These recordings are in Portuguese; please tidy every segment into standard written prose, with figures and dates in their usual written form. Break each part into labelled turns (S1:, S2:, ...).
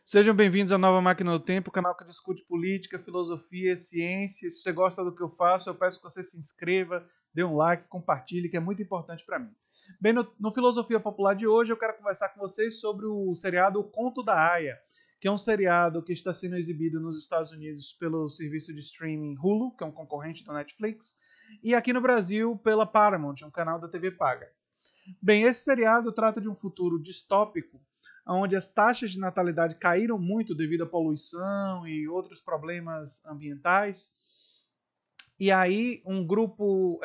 S1: Sejam bem-vindos à Nova Máquina do Tempo, canal que discute política, filosofia, ciência. Se você gosta do que eu faço, eu peço que você se inscreva, dê um like, compartilhe, que é muito importante para mim. Bem, no Filosofia Popular de hoje, eu quero conversar com vocês sobre o seriado O Conto da Aia, que é um seriado que está sendo exibido nos Estados Unidos pelo serviço de streaming Hulu, que é um concorrente do Netflix, e aqui no Brasil pela Paramount, um canal da TV paga. Bem, esse seriado trata de um futuro distópico, onde as taxas de natalidade caíram muito devido à poluição e outros problemas ambientais. E aí um grupo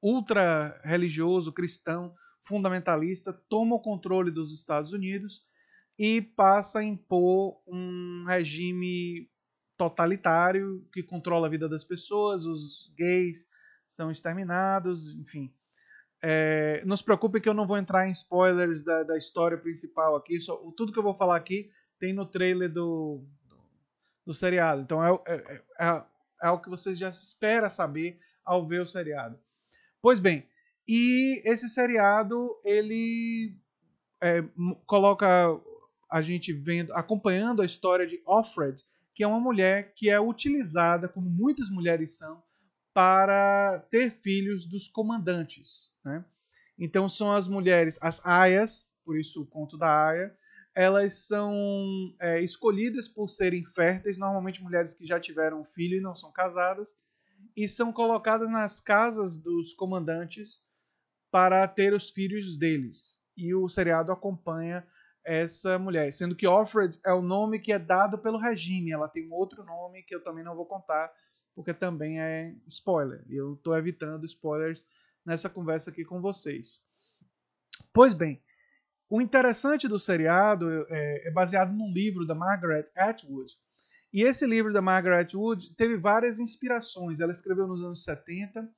S1: ultra religioso, cristão, fundamentalista, toma o controle dos Estados Unidos e passa a impor um regime totalitário que controla a vida das pessoas, os gays são exterminados, enfim. Não se preocupe que eu não vou entrar em spoilers da história principal aqui. Tudo que eu vou falar aqui tem no trailer do seriado. Então é o que você já espera saber ao ver o seriado. Pois bem, e esse seriado ele coloca a gente acompanhando a história de Offred, que é uma mulher que é utilizada, como muitas mulheres são, para ter filhos dos comandantes, né? Então são as mulheres, as aias, por isso o conto da aia, elas são escolhidas por serem férteis, normalmente mulheres que já tiveram um filho e não são casadas, e são colocadas nas casas dos comandantes para ter os filhos deles. E o seriado acompanha essa mulher, sendo que Offred é o nome que é dado pelo regime, ela tem um outro nome que eu também não vou contar, porque também é spoiler, e eu estou evitando spoilers nessa conversa aqui com vocês. Pois bem, o interessante do seriado é baseado num livro da Margaret Atwood, e esse livro da Margaret Atwood teve várias inspirações, ela escreveu nos anos 70,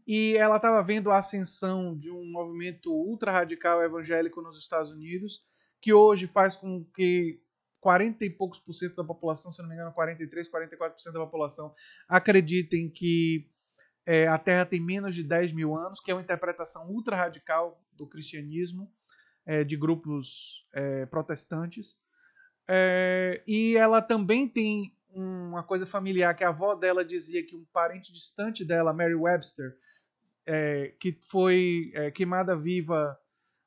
S1: e ela estava vendo a ascensão de um movimento ultra radical evangélico nos Estados Unidos, que hoje faz com que 40 e poucos por cento da população, se não me engano, 43, 44% da população, acreditem que a Terra tem menos de 10 mil anos, que é uma interpretação ultra radical do cristianismo, de grupos protestantes. E ela também tem uma coisa familiar, que a avó dela dizia que um parente distante dela, Mary Webster, que foi queimada viva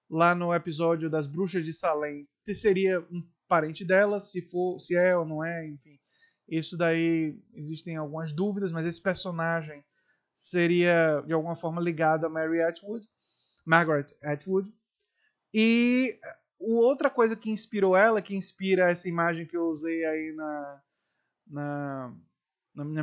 S1: lá no episódio das Bruxas de Salem, seria um parente dela, se é ou não é, enfim. Isso daí existem algumas dúvidas, mas esse personagem seria de alguma forma ligado a Margaret Atwood. E outra coisa que inspirou ela, que inspira essa imagem que eu usei aí na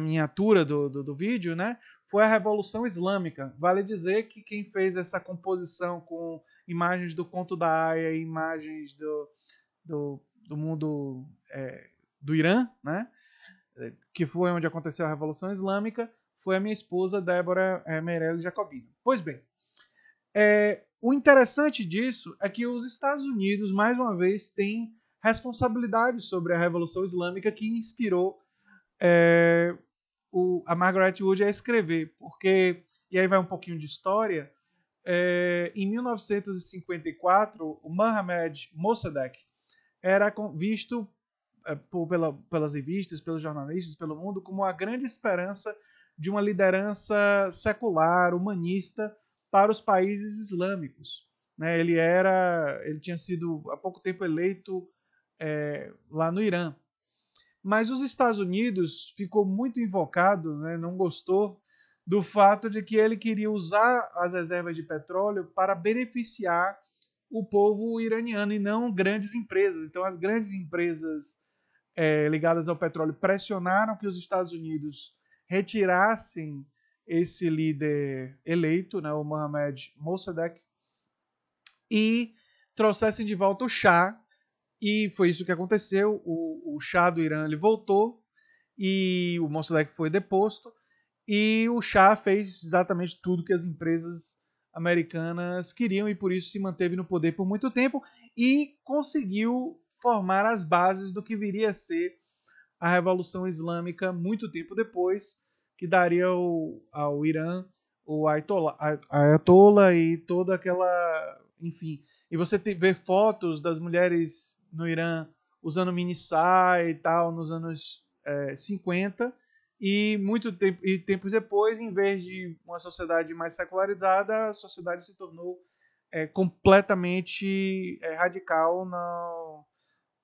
S1: miniatura do vídeo, né, foi a Revolução Islâmica. Vale dizer que quem fez essa composição com imagens do Conto da Aia e imagens do mundo do Irã, né, que foi onde aconteceu a Revolução Islâmica, foi a minha esposa, Débora Meirelles Jacobina. Pois bem, o interessante disso é que os Estados Unidos, mais uma vez, têm responsabilidade sobre a Revolução Islâmica que inspirou a Margaret Atwood a escrever, porque, e aí vai um pouquinho de história, em 1954, o Mohammad Mossadegh era visto pelas revistas, pelos jornalistas, pelo mundo, como a grande esperança de uma liderança secular, humanista, para os países islâmicos. Né? Ele tinha sido há pouco tempo eleito lá no Irã. Mas os Estados Unidos ficou muito invocado, né, não gostou do fato de que ele queria usar as reservas de petróleo para beneficiar o povo iraniano e não grandes empresas. Então as grandes empresas ligadas ao petróleo pressionaram que os Estados Unidos retirassem esse líder eleito, né, o Mohammad Mossadegh, e trouxessem de volta o Shah. E foi isso que aconteceu. O Shah do Irã ele voltou e o Mossadegh foi deposto. E o Shah fez exatamente tudo que as empresas americanas queriam e por isso se manteve no poder por muito tempo e conseguiu formar as bases do que viria a ser a Revolução Islâmica muito tempo depois, que daria ao Irã o Ayatollah e toda aquela, enfim. E você vê fotos das mulheres no Irã usando mini saia e tal nos anos 50, e tempos depois, em vez de uma sociedade mais secularizada, a sociedade se tornou completamente radical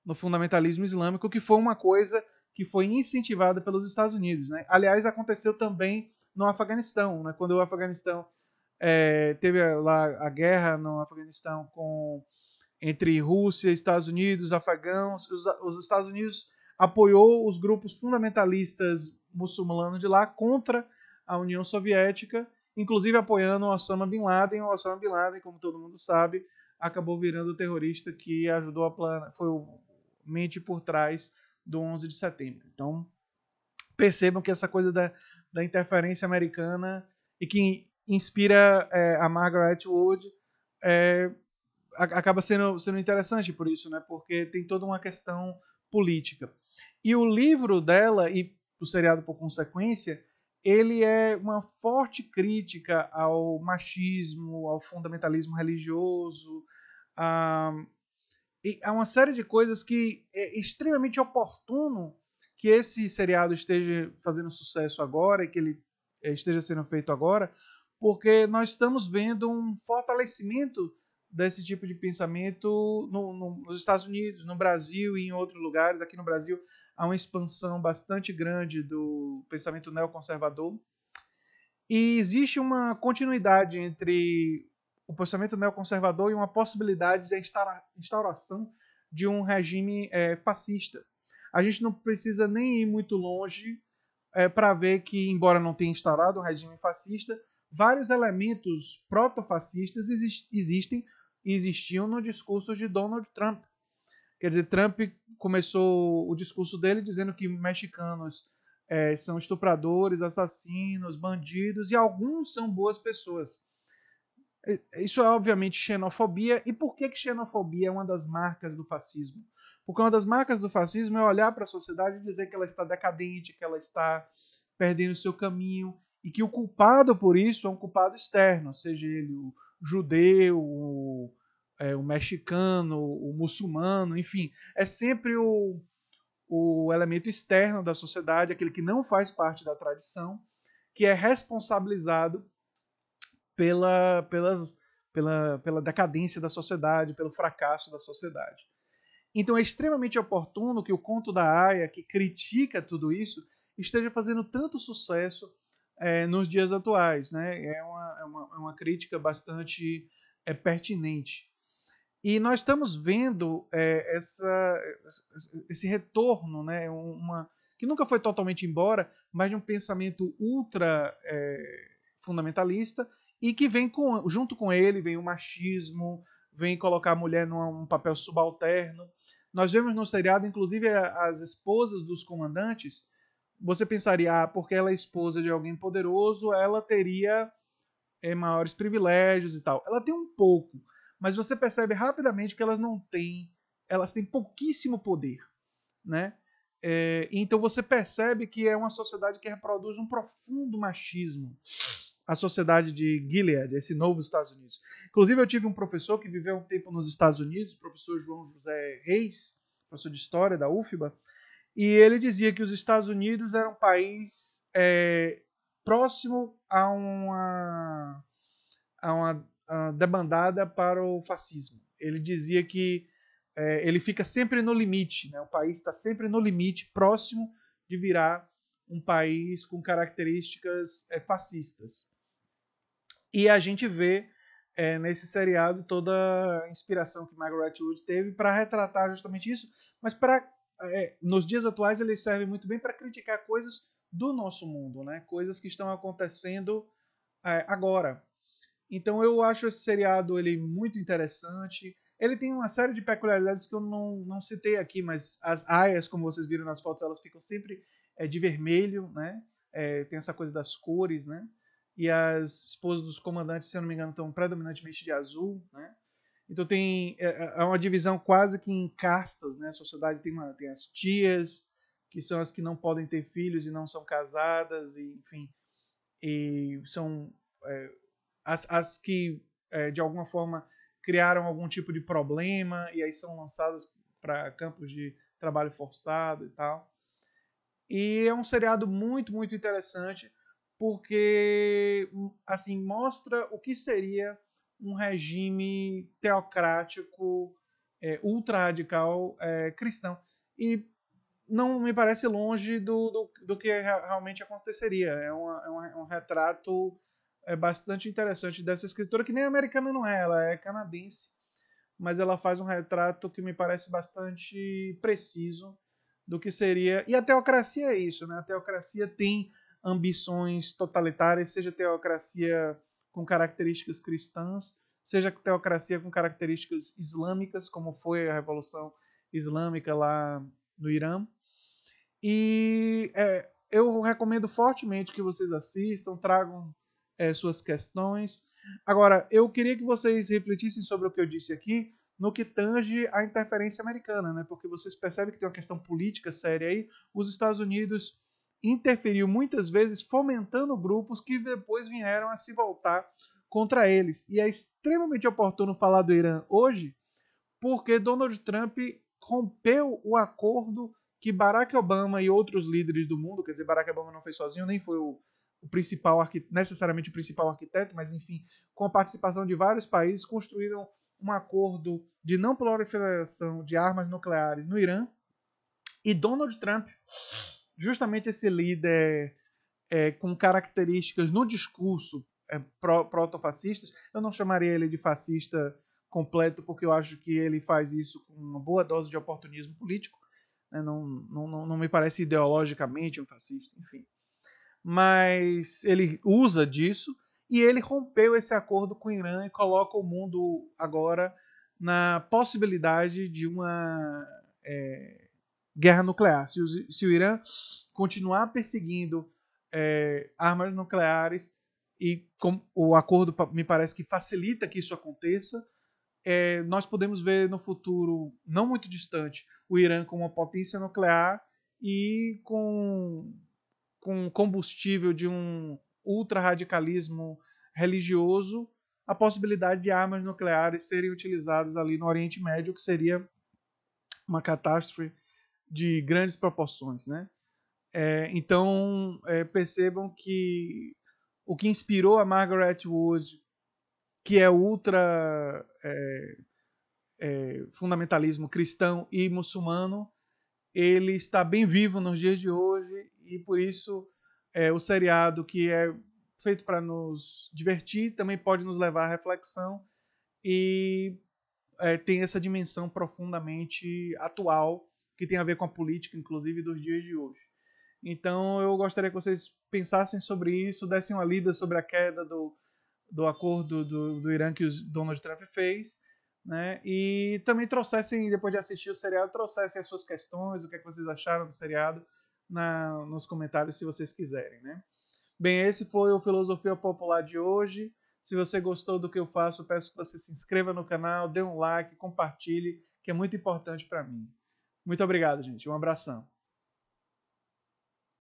S1: no fundamentalismo islâmico, que foi uma coisa que foi incentivada pelos Estados Unidos, né? Aliás, aconteceu também no Afeganistão, né? Quando o Afeganistão teve lá a guerra no Afeganistão entre Rússia, Estados Unidos, afegãos, os Estados Unidos apoiou os grupos fundamentalistas muçulmanos de lá contra a União Soviética, inclusive apoiando o Osama Bin Laden. O Osama Bin Laden, como todo mundo sabe, acabou virando o terrorista que ajudou foi o mente por trás do 11 de setembro. Então, percebam que essa coisa da interferência americana e que inspira a Margaret Atwood acaba sendo interessante por isso, né? Porque tem toda uma questão política. E o livro dela, e o seriado por consequência, ele é uma forte crítica ao machismo, ao fundamentalismo religioso, e há uma série de coisas que é extremamente oportuno que esse seriado esteja fazendo sucesso agora e que ele esteja sendo feito agora, porque nós estamos vendo um fortalecimento desse tipo de pensamento nos Estados Unidos, no Brasil e em outros lugares. Aqui no Brasil há uma expansão bastante grande do pensamento neoconservador. E existe uma continuidade entre o pensamento neoconservador e uma possibilidade de instauração de um regime fascista. A gente não precisa nem ir muito longe para ver que, embora não tenha instaurado um regime fascista, vários elementos protofascistas existem e existiam no discurso de Donald Trump. Quer dizer, Trump começou o discurso dele dizendo que mexicanos são estupradores, assassinos, bandidos, e alguns são boas pessoas. Isso é obviamente xenofobia. E por que xenofobia é uma das marcas do fascismo? Porque uma das marcas do fascismo é olhar para a sociedade e dizer que ela está decadente, que ela está perdendo o seu caminho, e que o culpado por isso é um culpado externo, seja ele o judeu, o mexicano, o muçulmano, enfim. É sempre o elemento externo da sociedade, aquele que não faz parte da tradição, que é responsabilizado pela decadência da sociedade, pelo fracasso da sociedade. Então é extremamente oportuno que o Conto da Aia, que critica tudo isso, esteja fazendo tanto sucesso nos dias atuais, né? É uma crítica bastante pertinente. E nós estamos vendo esse retorno, né? Que nunca foi totalmente embora, mas de um pensamento ultra fundamentalista, e que vem junto com ele vem o machismo, vem colocar a mulher num papel subalterno. Nós vemos no seriado, inclusive, as esposas dos comandantes. Você pensaria, porque ela é esposa de alguém poderoso, ela teria maiores privilégios e tal. Ela tem um pouco, mas você percebe rapidamente que elas têm pouquíssimo poder, né? Então você percebe que é uma sociedade que reproduz um profundo machismo. A sociedade de Gilead, esse novo Estados Unidos. Inclusive, eu tive um professor que viveu um tempo nos Estados Unidos, o professor João José Reis, professor de História da UFBA, e ele dizia que os Estados Unidos era um país próximo a uma debandada para o fascismo. Ele dizia que ele fica sempre no limite, né? O país está sempre no limite, próximo de virar um país com características fascistas. E a gente vê nesse seriado toda a inspiração que Margaret Atwood teve para retratar justamente isso, mas nos dias atuais ele serve muito bem para criticar coisas do nosso mundo, né? Coisas que estão acontecendo agora. Então eu acho esse seriado ele muito interessante. Ele tem uma série de peculiaridades que eu não citei aqui, mas as aias, como vocês viram nas fotos, elas ficam sempre de vermelho, né? Tem essa coisa das cores, né? E as esposas dos comandantes, se eu não me engano, estão predominantemente de azul, né? Então tem uma divisão quase que em castas, né? A sociedade tem as tias, que são as que não podem ter filhos e não são casadas, e, enfim, e são as que de alguma forma criaram algum tipo de problema e aí são lançadas para campos de trabalho forçado e tal. E é um seriado muito, muito interessante, porque assim mostra o que seria um regime teocrático ultra radical cristão. E não me parece longe do que realmente aconteceria. É um retrato bastante interessante dessa escritora, que nem americana não é, ela é canadense, mas ela faz um retrato que me parece bastante preciso do que seria. E a teocracia é isso, né? A teocracia tem ambições totalitárias, seja teocracia com características cristãs, seja teocracia com características islâmicas, como foi a Revolução Islâmica lá no Irã. E eu recomendo fortemente que vocês assistam, tragam suas questões. Agora, eu queria que vocês refletissem sobre o que eu disse aqui, no que tange à interferência americana, né? Porque vocês percebem que tem uma questão política séria aí. Os Estados Unidos interferiu muitas vezes fomentando grupos que depois vieram a se voltar contra eles. E é extremamente oportuno falar do Irã hoje, porque Donald Trump rompeu o acordo que Barack Obama e outros líderes do mundo, quer dizer, Barack Obama não fez sozinho, nem foi o principal necessariamente o principal arquiteto, mas enfim, com a participação de vários países, construíram um acordo de não proliferação de armas nucleares no Irã. E Donald Trump, justamente esse líder com características no discurso proto-fascistas, eu não chamaria ele de fascista completo, porque eu acho que ele faz isso com uma boa dose de oportunismo político, né? Não me parece ideologicamente um fascista, enfim. Mas ele usa disso e ele rompeu esse acordo com o Irã e coloca o mundo agora na possibilidade de uma guerra nuclear. Se o Irã continuar perseguindo armas nucleares, e o acordo me parece que facilita que isso aconteça, nós podemos ver no futuro não muito distante o Irã com uma potência nuclear e com combustível de um ultra-radicalismo religioso, a possibilidade de armas nucleares serem utilizadas ali no Oriente Médio, que seria uma catástrofe de grandes proporções, né? Então, percebam que o que inspirou a Margaret Wood, que é ultra fundamentalismo cristão e muçulmano, ele está bem vivo nos dias de hoje e por isso o seriado, que é feito para nos divertir, também pode nos levar à reflexão e tem essa dimensão profundamente atual que tem a ver com a política, inclusive, dos dias de hoje. Então eu gostaria que vocês pensassem sobre isso, dessem uma lida sobre a queda do acordo do Irã que o Donald Trump fez, né? E também trouxessem, depois de assistir o seriado, trouxessem as suas questões, o que, é que vocês acharam do seriado nos comentários, se vocês quiserem, né? Bem, esse foi o Filosofia Popular de hoje. Se você gostou do que eu faço, peço que você se inscreva no canal, dê um like, compartilhe, que é muito importante para mim. Muito obrigado, gente. Um abração.